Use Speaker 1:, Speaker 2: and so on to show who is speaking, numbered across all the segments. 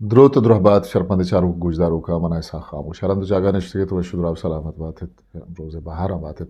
Speaker 1: Droto drohbat sharpande charu gujdaro ka mana isa khamu sharandu jaga nishtige to shudra salamat batet roze bahara batet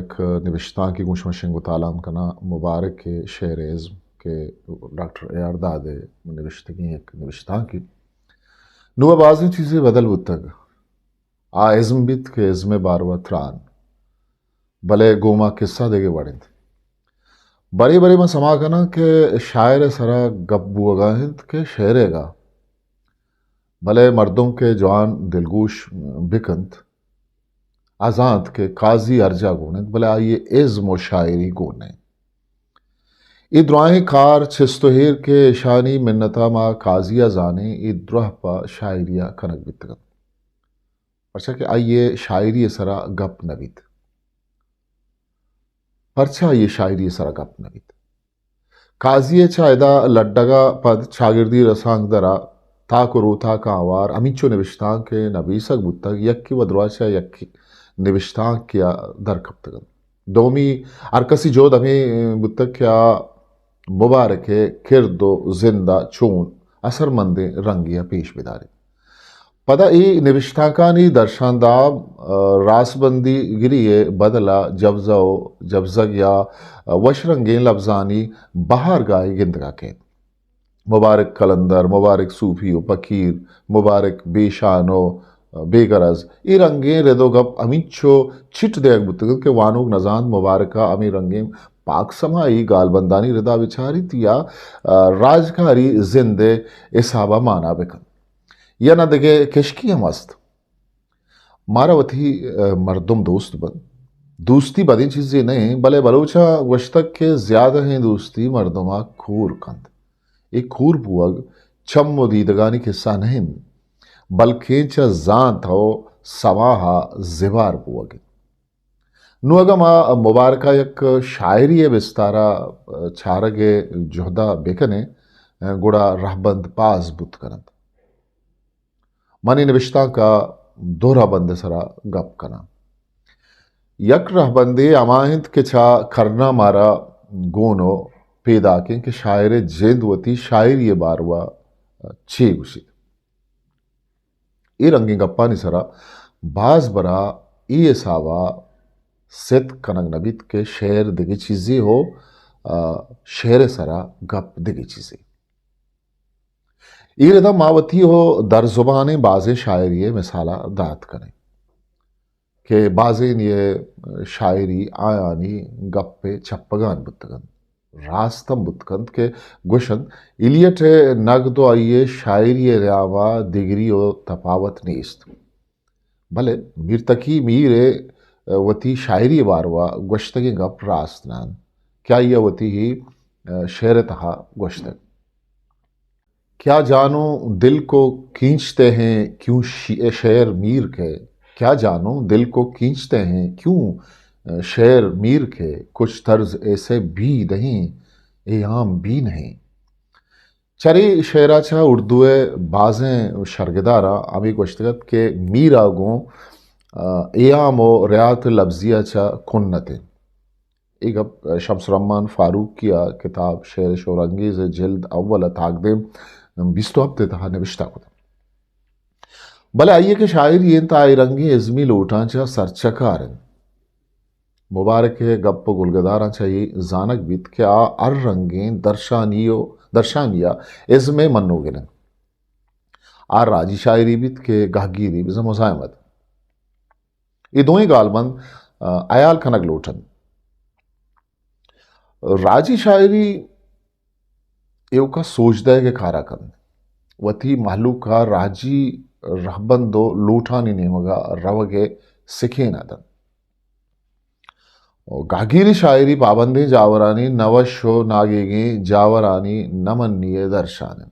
Speaker 1: एक निविश्तां की गुशमशिंग तालाम कना मुबारक के शेर ism के doctor A R दादे निविश्तगी एक निविश्तां की नुआ बाज़ी चीज़ें बदल बुतग आ इज़्म बित के इज़्म बारवा त्रान भले गोमा किस्सा देगे बड़िंद बड़ी बड़ी में समा कना के शायर सरा गब्बू अगाहिंद के शेरेगा भले मर्दों के जवान दिलगोश बिकंत आज़ाद के काजी अर्जा गोने भले आइए इज़्म शायरी गोने इद्राही कार छिस्तोहिर के शानी मिन्नता मा काजिया जाने इद्रह पा शायरिया कनक बितगन अच्छा कि आइए शायरी सरा गप नबीत परछा ये शायरी सरा गप नबीत काजिए चायदा लड्डगा पद शागिर्दी रसांग दरा ताको रोता का आवार अमीचो निविश्तां के नबीसक बुतक यक्की वद्राचा यक्की निविश्तां किया दर कप्तगन दोमी अरकसी जोद हमें बुतक क्या मुबारक किरदो जिंदा चून असरमंदे रंगिया पेश बिदारे पदा ई निविष्ठाकानी दर्शानदाब रासबंदी गिरिये बदला जबजो जबजग या वशरंगे लफ्जानी बहार गाय गिंदगा के मुबारक कलंदर मुबारक सूफी फकीर मुबारक बेशानो बेगरज ई रंगे रेदो गप अमीचो चिट देग बुतग के वानुग नजान मुबारका अमी रंगे पाक समाई गालबंदानी रिदा विचारित या राजकारी जिंदे इसाबा माना बेकन या ना देखे किशकी मस्त मारावती मर्दुम दोस्त बन दोस्ती बदी चीज़ें नहीं भले बलोचा वशतक के ज्यादा हैं दोस्ती मर्दुमा खूर कंद एक खूर पुअग चम दीदगानी किस्सा नहीं बल्कि च जान थो सवाहा जिबार पुअग नुअगमा मुबारका एक शायरी बिस्तारा छारगे जोहदा बेकने गुड़ा रहबंद पास बुत करंद मनी निविश्ता का दोहरा बंद सरा गप कना यक रहबंदे अमाहिंद के छा खरना मारा गोनो पैदा के शायर जेदवती शायर ये बारवा छे गुशी ई रंगी गप्पा निसरा बाज बरा ई सावा सेत कनक नबीत के शेर दिगी चीज़ें हो शेर सरा गप दिगी चीज़ें ई रदा मावती हो दर जुबान बाज़े शायरी मिसाला दात करें के बाज़े ये शायरी आयानी गप्पे छप्पगान बुतगन रास्तम बुतकंत के गुशन इलियट नग तो आइए शायरी रियावा दिगरी ओ तफावत नेस्त भले मीरतकी मीरे वती शायरी बारवा गुश्तगी गप रास्तनान क्या ये वती ही शेर तहा गुश्तग क्या जानो दिल को खींचते हैं क्यों शेर मीर के क्या जानो दिल को खींचते हैं क्यों शेर मीर के कुछ तर्ज ऐसे भी नहीं ये आम भी नहीं चरी शेराचा उर्दुए बाजें शर्गदारा अमी गुश्तगत के मीर आगों एयाम ओ रियात लफ्जियाचा कुन्नते एक अब शम्स रम्मान फारूक किया किताब शेर शोरंगीज जिल्द अव्वल ताकदेम बिस्तो हफ्ते तहा निविश्ता को भले आइए के शायर ये ताई रंगी इज़मी लोटांचा सरचकार मुबारक है गप गुलगदारा चाहिए जानक बीत के आ अर रंगें दर्शानिया इज़मे मन्नो गिरन आ राजी शायरी बीत के गाहगीरी बिज़म मुजाहमत ये दोई गालबंद अयाल खनक लोटन राजी शायरी एवका सोचदा के खारा कन वती महलूका राजी रहबंदो लूठानी नेमगा रवगे सिखे नादन गागिरी शायरी पाबंदी जावरानी नवशो नागेगे जावरानी नमन्निये दर्शान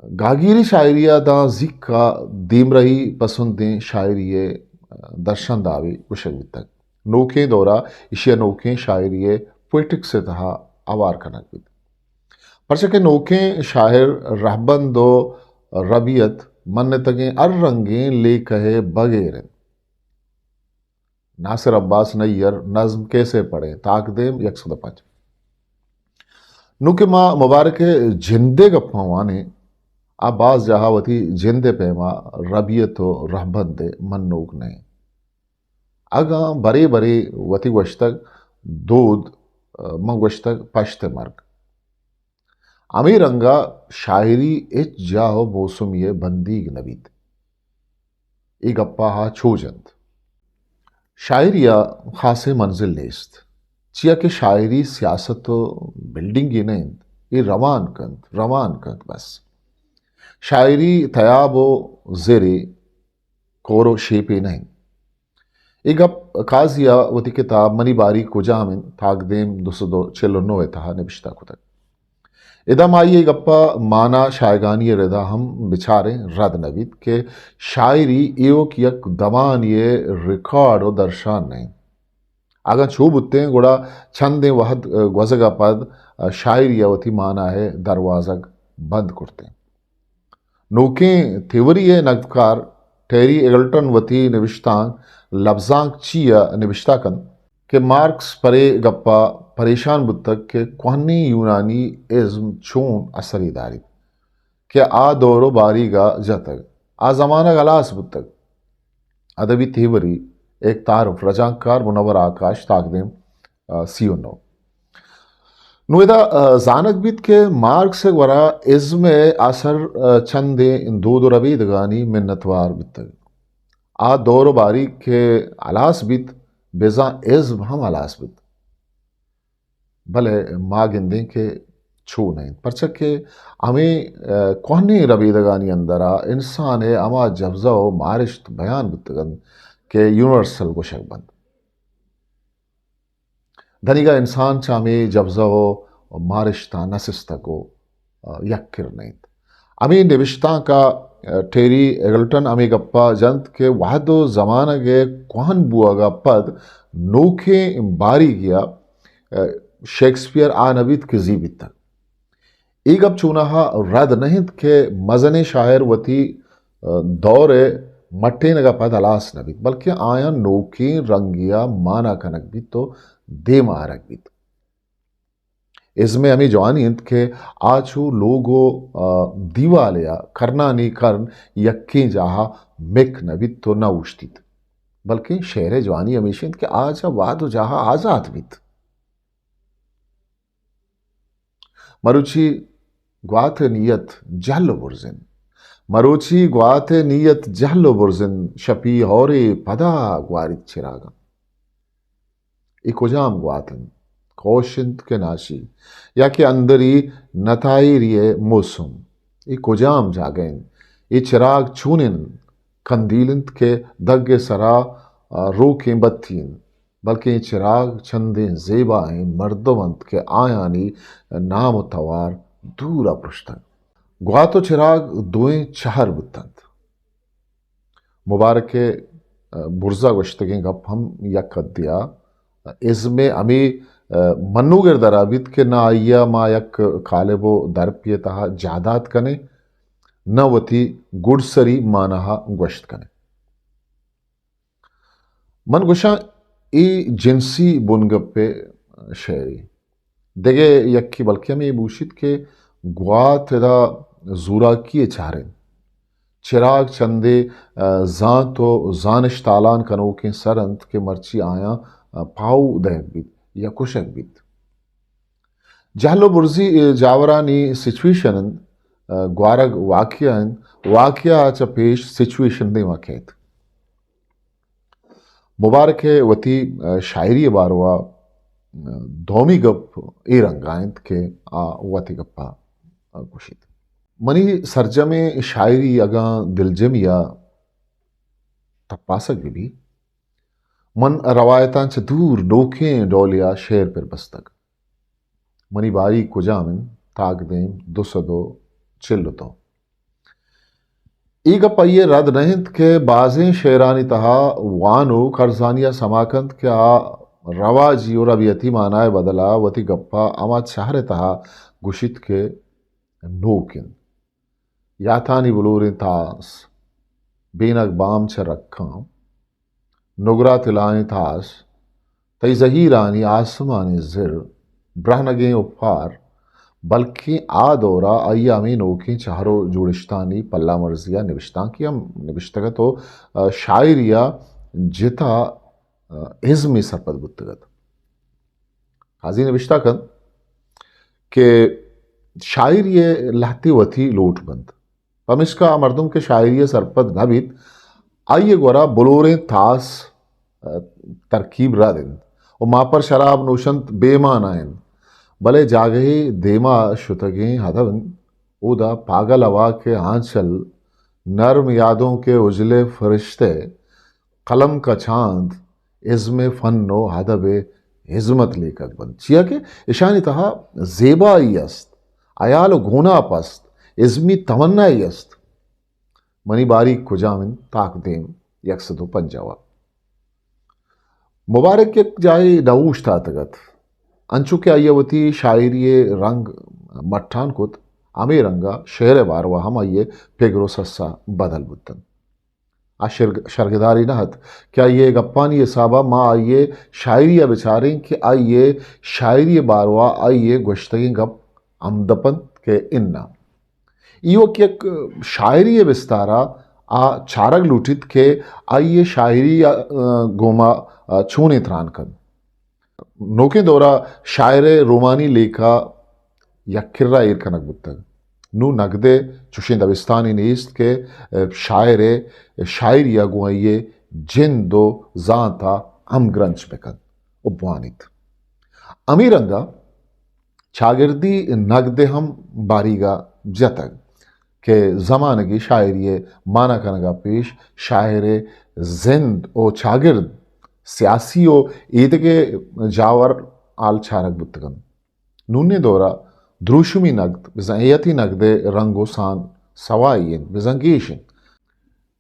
Speaker 1: गागिरी शायरिया दा जिक्का दीम रही पसंदें शायरिये दर्शन दावी कुशल तक नोके दौरा इशिया नोके शायरिये पोइटिक से तहा आवार कनक बित परचा के नोके शायर रहबंदो रबियत मन तगे अर रंगे ले कहे बगैर नासिर अब्बास नैयर नज्म कैसे पढ़े ताकदेम 105 नुके माँ मुबारक जिंदे गप्पा वाने आबाज जहावती जिंदे पेमा रबियतो रहबंदे मन्नूक ने अगा बरे बरे वती वश्तक दूध मंग वश्तक पश्ते मर्ग अमीरंगा शायरी इच जाहो मौसम ये बंदीग नबीत ई गप्पा हा छोजंत शायरिया खासे मंजिल नेस्त चिया के शायरी सियासत तो बिल्डिंग ही नहीं ये रवान कंत बस शायरी तयाबो जेरे कोरो शेपे नहीं एक अब काजिया वती किताब मनी बारी कुजामिन ताकदेम दुसदो चलो नो था निबिश्ता खुद इदम आइए गप्पा माना शायगानी रदा हम बिचारे रद नवीद के शायरी एवं यक दमान ये रिकॉर्ड और दर्शान नहीं आगा छूब उत्ते गुड़ा छंदे वहद गजगा पद शायरी अवती माना है दरवाजग बंद करते नोके थिवरी है नगकार टेरी एगल्टन वती निविष्टांग लफ्जांग चिया निविष्टाकन के मार्क्स परे गप्पा परेशान बुतक के कोहनी यूनानी इज्म चून असरी दारी के आ दौरो बारीगा जतक आ जमाना गलास बुतक अदबी थीवरी एक तारुफ रजाकार मुनवर आकाश ताकदेम सियोनो नुदा जानक बीत के मार्क्स वरा इज्म असर चंदे दूध रबी दगानी मिन्नतवार बुतक आ दौरो बारी के अलास बीत बेजा इज्म हम अलास बीत भले माँ गिंदे के छू नहीं परचक के हमें कोहनी रबीदगानी अंदरा इंसान है अमा जफ्जा हो मारिश्त बयान बुतगन के यूनिवर्सल को शकबंद धनिका इंसान चामे जफ्जा हो मारिश्ता नसिस्ता को यक्किर नहीं अमी निविश्ता का टेरी एगल्टन अमी गप्पा जंत के वादो जमाना के कोहन बुआगा पद नोखे बारी गया शेक्सपियर आ नबीत के जीवित तक एक अब चुनाहा रद नहीं के मजने शायर वती दौरे मट्टे नगा पद अलास नबीत बल्कि आया नोकी रंगिया माना कनक भी तो दे मारक भी इसमें हमें जवानी इंत के आचू लोगो दीवालिया करना नहीं करन यक्की जहा मिक नबीत तो न उश्तित बल्कि शेर जवानी हमेशा के आज वाद जहा आजाद बीत मरुची ग्वाथ नियत जहलो बुर्जिन मरुची ग्वाथ नियत जहलो बुर्जिन शपी होरे पदा ग्वारित चिरागा इकोजाम ग्वाथन कौशिंत के नाशी या के अंदरी नताई रिये मौसम इकोजाम जागेन ये चिराग छूनिन कंदीलिंत के दग्गे सरा रोकें बत्तीन बल्कि चिराग चंदे जेबाएं मर्दवंत के आयानी नाम तवार दूरा पृष्ठन ग्वातो चिराग दोए चहर बुतंत मुबारक के बुर्जा गश्तगें गप हम यक दिया इसमें अमी मन्नुगर दराबित के ना आइया मा यक खालेबो दरपिय तहा जादात कने न वती गुड़सरी मानहा गश्त कने मन गुशा ई जिनसी बुनगप्पे शेरी देगे यक्की बल्कि हमें बूशित के ग्वात दा जूरा किए चारें चिराग चंदे जान तो जानिश तालान कनो के सरंत के मर्ची आया पाऊ दहक बीत या कुशक बीत जहलो बुर्जी जावरानी सिचुएशन ग्वारग वाकिया च पेश सिचुएशन दे वाक़ेत मुबारक वती शायरी बारवा धोमी गप ए रंगायत के आ वती गप्पा कुशित मनी सरजमे शायरी अगा दिलजमिया तपासक भी मन रवायतां च दूर डोखें डोलिया शेर पर बस्तक मनी बारी कुजामिन ताकदें दुसदो चिल्लतो ईग पये रद नहिंद के बाजें शेरानी तहा वानो कर्जानिया समाकंत के आ रवाजी और अब यतीमानाय बदला वती गप्पा अमा चाहरे तहा गुशित के नोकिन याथानी बुलूरिन तास बेनक बाम छ रखा नुगरा तिलानी तास तई जहीरानी आसमानी जिर ब्रहनगे उपार बल्कि आ दौरा आई आमी नोकी चारो जुड़िश्तानी पल्ला मर्जिया निविश्ता की हम निविश्तगत तो शायरिया जिता इज़्मी सरपद बुत्तगत हाजी निविश्ता कन के शायर ये लहती वथी लोट बंद पमिश्का मर्दुम के शायरी सरपद नबित आइए गोरा बलोरे तास तरकीब रा दिन और माँ पर शराब नोशंत बेमान आयन भले जागे देमा शुतगे हदवन उदा पागल हवा के आंचल नर्म यादों के उजले फरिश्ते कलम का चांद इज़्म फन्नो हदबे हिजमत लेकर बंद चिया के ईशानी तहा जेबा यस्त अयाल गोना पस्त इज़्मी तमन्ना यस्त मनी बारीक कुजामिन ताक देम यकसदो पंजावा मुबारक के जाए नऊश था तगत अंचु के आयवती शायरी रंग मट्ठान कुत आमे रंगा शेर बारवा हम आइए पेगरो सस्सा बदल बुतन आ शर्गदारी नहत क्या ये गप्पानी साबा माँ आइए शायरी बेचारे कि आइए शायरी बारवा आइए गोश्तगी गप अमदपन के इन्ना इो कि शायरी विस्तारा आ चारग लूटित के आइए शायरी गोमा छूने त्रान कन नोके दौरा शायर रोमानी लेखा यक्किर्रा ईर कनक बुत्तग नु नगदे चुशिन दबिस्तानी नीस्त के शायर शायरिया गुआइये जिन दो जाता हम ग्रंच बेकन उपवानित अमीरंगा शागिर्दी नगदे हम बारीगा जतग के ज़मानगी शायरी माना कनगा पेश शायर जिंद ओ शागिर्द सियासी ओ ईद के जावर आल छारक बुतगन नूने दौरा द्रुशुमी नगद बिजयती नगदे रंगो सान सवाइन बिजंगीशिन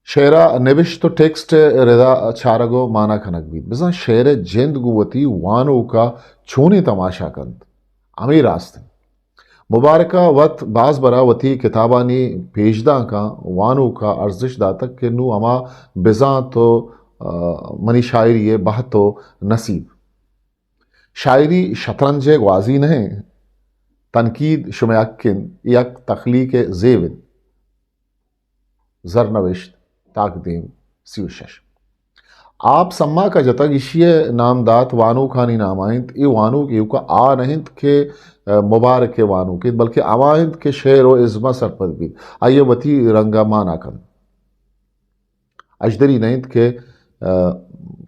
Speaker 1: शेरा निविश तो टेक्स्ट रिदा छारगो माना खनक बीत बिजा शेर जिंद गुवती वानो का छोने तमाशा कंद अमी रास्ते मुबारका वत बाज बरावती किताबानी पेशदा का वानो का अर्जिश दातक के नू अमा बिजा तो मनी शायरी बहतो नसीब शायरी शतरंज ग्वाजी नहीं तनकीद शुमयाक्किन यक तख्लीक जेविन जरनविश्त ताकदीम सियुशश आप सम्मा का जतक इशिये नामदात वानू खानी नामाइंत ये वानू के युका आ नहिंत के मुबारक के वानू के बल्कि अवाहिंत के शेर व इज़्मा सरपद भी आइए वती रंगा माना कन अजदरी नहिंत के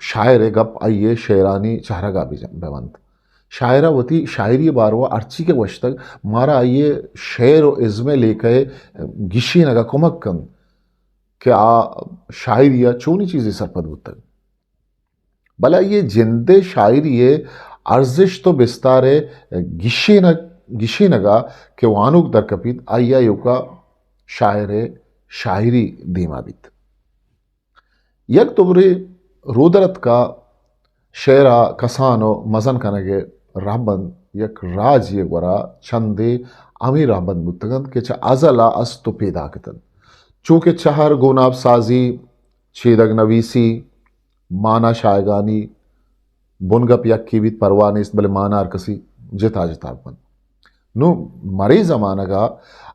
Speaker 1: शायर गप आइए शेरानी चहरगा भी बेवंत शायरा वती शायरी बारवा अर्ची के वश तक मारा आइए शेर व इज़्मे लेकर गिशी नगा कुमक कन के आ शायरिया चोनी चीज़ें सरपद बुतक भला ये जिंदे शायरी अर्जिश तो बिस्तारे गिशी नगा के वानुक दरकपित आइया युका शायर शायरी दीमाबित यक तुबरे रुदरत का शेरा कसानो मजन कनगे राबन यक राज ये वरा चंदे अमी राबन बुतगन के चा अजला अस्तु पैदा कतन चूँकि चहर गुनाब साजी छेदग नवीसी माना शायगानी बुनगप यक्की बीत परवानिस बले माना अरकसी जिता जितापन नु मरे ज़मानगा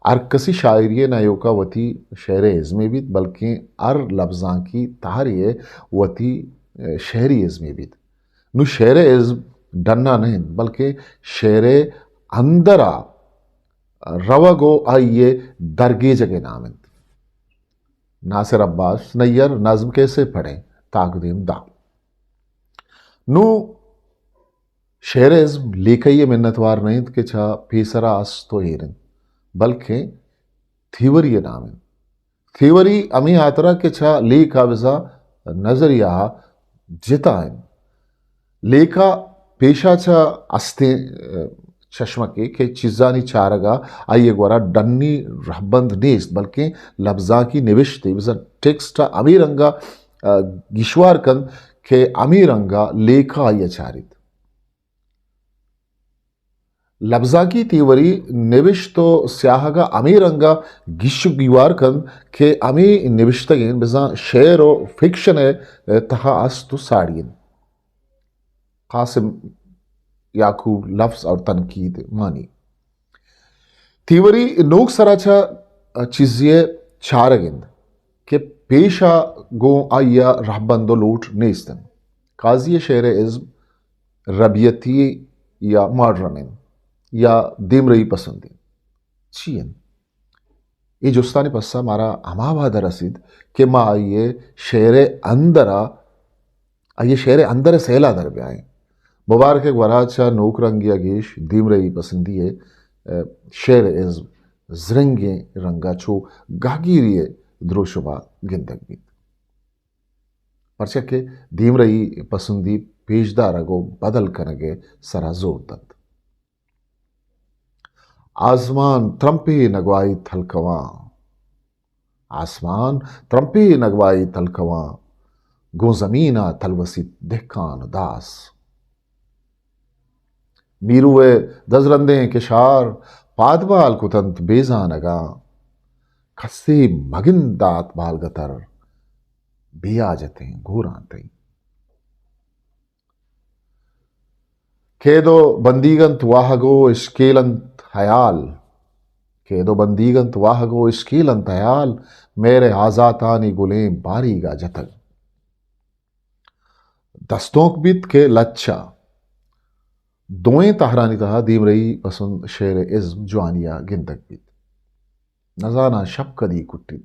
Speaker 1: अरकसी शायरी न योका वती शेर इज़्मे बीत बल्कि अर लफ्ज़ां की तारिये वती शेरी इज़्मे बीत नु शेर इज़्म डन्ना नहीं बल्कि शेर अंदरा रवगो आइए दरगे जगे नामिंद नासिर अब्बास नैयर नज़्म कैसे पढ़ें ताकदीम दा नु शेर इज़्म लेखइये मिन्नतवार नहीं के छा पेसरा अस तो हेरन बल्कि थीवरी नाम थीवरी अमी आतरा के छा लेखा विजा नजरिया जिताइन लेखा पेशा छा अस्ते चश्मके के चिज़ानी चारगा आइए गोरा डन्नी रहबंद नेस्त बल्कि लफ्ज़ा की निविश्ते विजा टेक्स्ट अमीरंगा गिश्वार कन के अमीरंगा लेखा आइए चारित लफ्ज़ा की तीवरी निविश तो स्याहगा अमीरंगा गिश गिवार कन के अमी निविश्तगिन बिजा शेर और फिक्शन है तहा अस्तु साड़ियन कासिम याकूब लफ्ज़ और तनकीद मानी तीवरी नोक सराच्या चिजिये चारगिंद के पेशा गो आया रहबंदो लूट नेस्तन काजिय शेर इज्म रबियती या मॉडर्न या दिमरई पसंदी चीन ये जुस्तानी पस्सा मारा अमावाद रसीद के मा आइए शेरे अंदर सेला दर ब्याए मुबारक वराचा नोकरंगिया गेश दिमरई पसंदी शेर इज्म zrenge rangacho gagiriye द्रोशुबा गिंदक बीत परचके दीम रही पसंदी पेशदार गो बदल कनगे सरा जोर दंत आसमान त्रंपे नगवाई थलकवा आसमान त्रंपे नगवाई थलकवा गो जमीना थलवसी देखान दास मीरुए दजरंदे के शार पादबाल कुतंत बेजानगा खस्से मगिंदात बालगतर बेआजते घूराते केदो बंदीगंत वाहगो इश्केलंत हयाल केदो बंदीगंत वाहगो इश्केलंत हयाल मेरे आजातानी गुले बारीगा जतल दस्तोंक बीत के लच्छा दोएं तहरानी तहा दीम रही पसंद शेर इज्म जवानिया गिंदक बीत नजाना शब कदी कुट्टित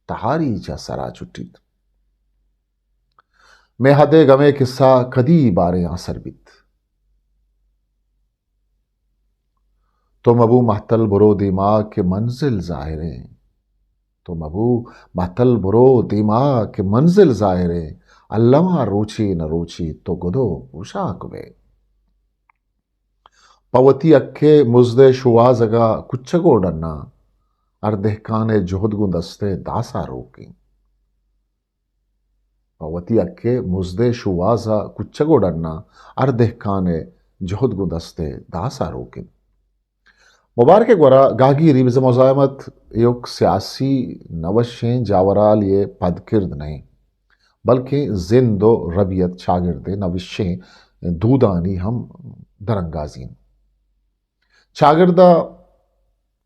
Speaker 1: तहारी चा सरा चुट्टित मैं हदे गमे किस्सा कदी बारे आसर बित तुम अबू महतल बुरो दिमाग के मंजिल जाहिरे तुम अबू महतल बुरो दिमाग के मंजिल जाहिरे अल्लमा रोची न रोची तो गुदो उशाक वे पवती अक्के मुजदे शुवाजगा कुच्चगोडन्ना अर्धकाने जोहदगुंदस्ते दासा रोकी पवती अक्के मुजदे शुवाजा कुच्चगोडन्ना अर्धकाने जोहदगुंदस्ते दासा रोकी मुबारक गोरा गागी रिविज मुजायमत एक सियासी नवशें जावराल ये पदकिर्द नहीं बल्कि जिंदो रबियत शागिर्दे नविशें दूदानी हम दरंगाजीन शागिर्दा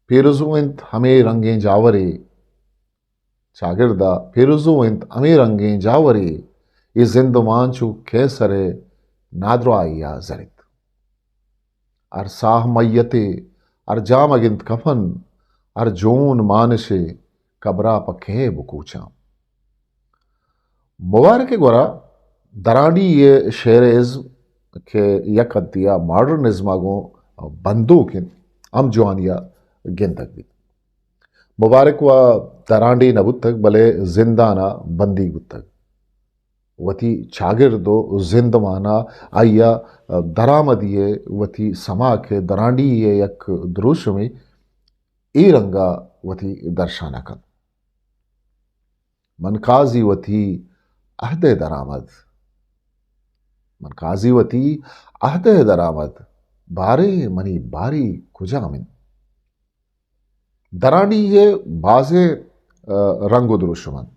Speaker 1: पेरुजुवंत हमें रंगें जावरे शागिर्दा पेरुजुवंत हमें रंगें जावरे ये जिंदमांचु कैसरे नाद्राइया जरित अर साह मय्यते अर जामगिंत कफन अर जोन मानशे कबरा पखे बुकूचा मुबारक गोरा दराडी ये शेर इज्म के यकदिया मॉडर्निज्म गो बंदूकिन हम जवानिया गिंदक भी मुबारक व दरांडी नबुतक भले जिंदाना बंदी गुतक वती चागिर्दो जिंदमाना आया दरामदिये वती समा के दरांडी ये यक द्रुश में ए रंगा वती दर्शाना कन मनकाजी वती अहदे दरामद मनकाजी वती अहदे दरामद बारे मनी बारी कुजामिन दरानी ये बाजे रंगो दुरुशमन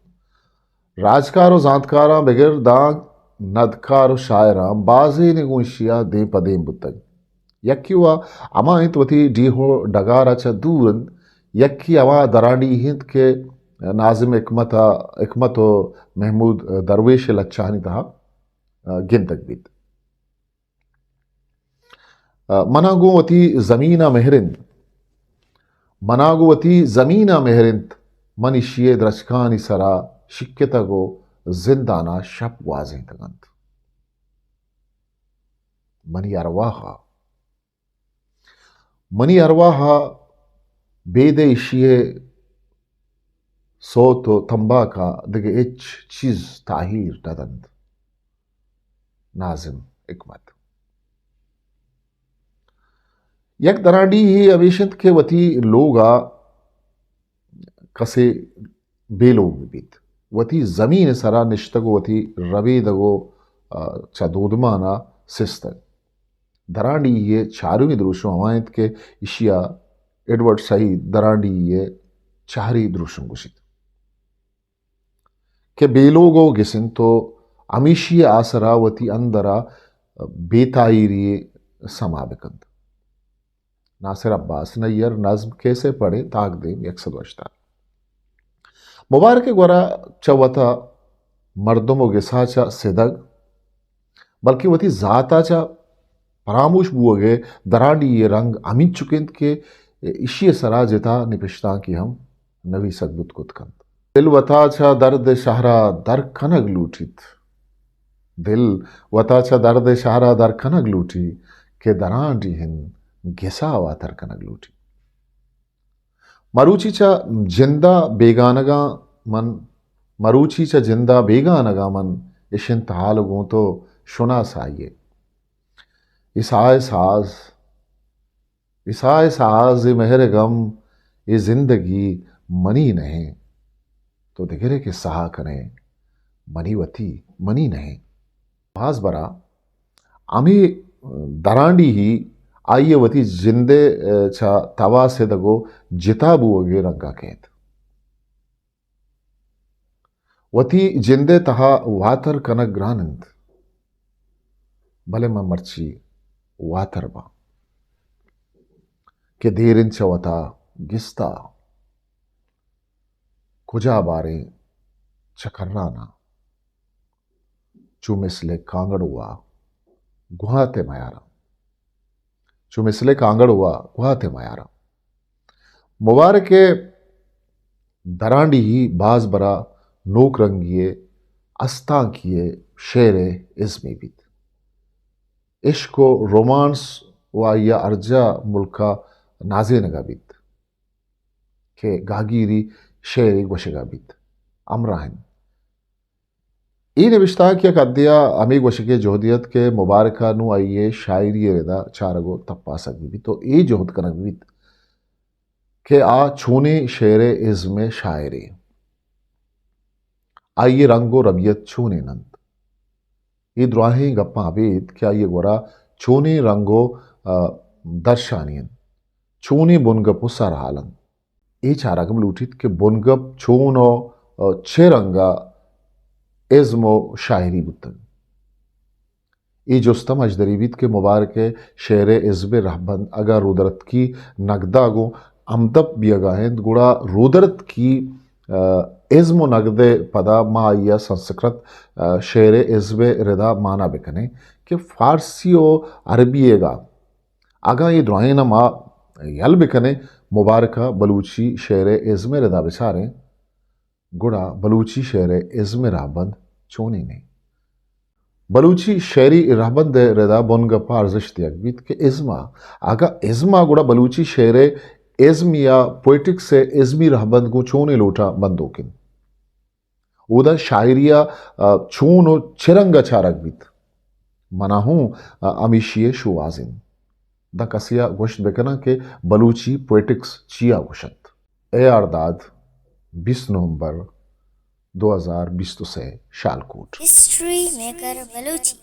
Speaker 1: राजकारो जांतकारा बगैर दाग नदकारो शायरा बाजे ने गुशिया दे पदेम बुतग यक्की वा अमा हित वती डीहो डगारा च दूरन यक्की अमा दरानी हिंद के नाजिम इकमतो महमूद दरवेश लच्चानी तहा गिनतक बीत मनागुवती जमीना मेहरिंद मनागुवती जमीना मेहरिंद मनिशिये द्रचकानी सरा शिक्यतगो जिंदाना शब वाजें तगंत मनी अरवाहा बेदे इशिये सोतो तंबाका दिगे इच चीज ताहीर तदंत नाजिम इकमत यक दराडी ही अवेशंत के वती लोगा कसे बेलोग बीत वती जमीन सरा निश्तगो वती रवेदगो चदोदमाना सिस्तक दराडी ये चारुवी द्रुशो हमायत के इशिया एडवर्ड सईद दराडी ये चारी द्रुशं गुशित के बेलोगो गिसिन तो अमीशिय आसरावती अंदरा बेताईरी समाबकंत नासिर अब्बास नैयर नज्म कैसे पढ़े ताक देम यकसद वश्ता मुबारक गोरा चवता मर्दम गिसाचा सिदग बल्कि वती ज़ाताचा फरामोश बुगे दराडी ये रंग अमित चुकिंत के इशिय सरा जिता निपिश्ता की हम नवी सदबुत कुतकंत दिल वताचा दर्द शहरा दर खनग लूटित दिल वताचा दर्द शहरा दर खनग लूटी के दराडी हिन घिसा वातर कनग लूटी मरूचीचा जिंदा बेगानगा मन मरूचीचा जिंदा बेगानगा मन इशिन तालगों तो शुना साये इसाए साज मेहर गम ये जिंदगी मनी नहीं तो दिगरे के सहा करें मनी वती मनी नहीं भाज बरा आम्ही दरांडी ही आइए वती जिंदे छा तवा से दगो जिताबू वगे रंगा केत वती जिंदे तहा वातर कनक ग्रानंद भले मैं मर्ची वातर बा के देरिन चवता गिस्ता कुजा बारे चकर्राना चुमिसले कांगड़ुआ गुहाते मयारा चुमिसले कांगड़ुआ गुहाते मयारा मुबारक के दरांडी ही बाज बरा नोक रंगिए अस्ता किए शेरे इज़्मी बीत इश्को रोमांस व या अर्जा मुल्का नाजे नगाबित के गागीरी शेर वशगाबित अमराहन ई नविश्ता किया कद्या अमीग वशके जोहदियत के मुबारका नु आइए शायरी रेदा चारगो तप्पा सकी तो ए जोहद कनक बीत के आ छूने शेरे इज़्म शायरी आइए रंगो रबियत छूने नंद ये द्राही गप्पा अबीद क्या ये गोरा छूनी रंगो दर्शानियन छूनी बुनगप सरालन ये चारागम लूटित के बुनगप छूनो छे रंगा इज़्मो शायरी बुतन ये जोस्तम अजदरीबित के मुबारक शेर इज़्ब रहबंद अगर रुदरत की नगदा गो अमदब बियगाहेंद गुड़ा रुदरत की इज़्म नगदे पदा माया संस्कृत शेर इज़्ब रिदा माना बिकने कि फारसी और अरबीएगा आगा ये द्राइना मा यल बिकने मुबारका बलूची शेर इज़्म रिदा बिचारे गुड़ा बलूची शेर इज़्म रहबंद चोनी नहीं बलूची शेरी रहबंद रिदा बुनग पार्जिश दियकबीत के इज़्मा आगा इज़्मा गुड़ा बलूची शेर इज़्म या पोइटिक से इज़्मी रहबंद को चोने लोटा बंदोकिन उदा शायरिया छूनो चिरंगा चारक बीत मनाहूं अमीशिये शुवाजिन द कसिया गोश्त बेकना के बलूची पोइटिक्स चिया गोशत ए आरदाद 20 नवंबर 2020 से शालकोट
Speaker 2: हिस्ट्री मेकर बलूची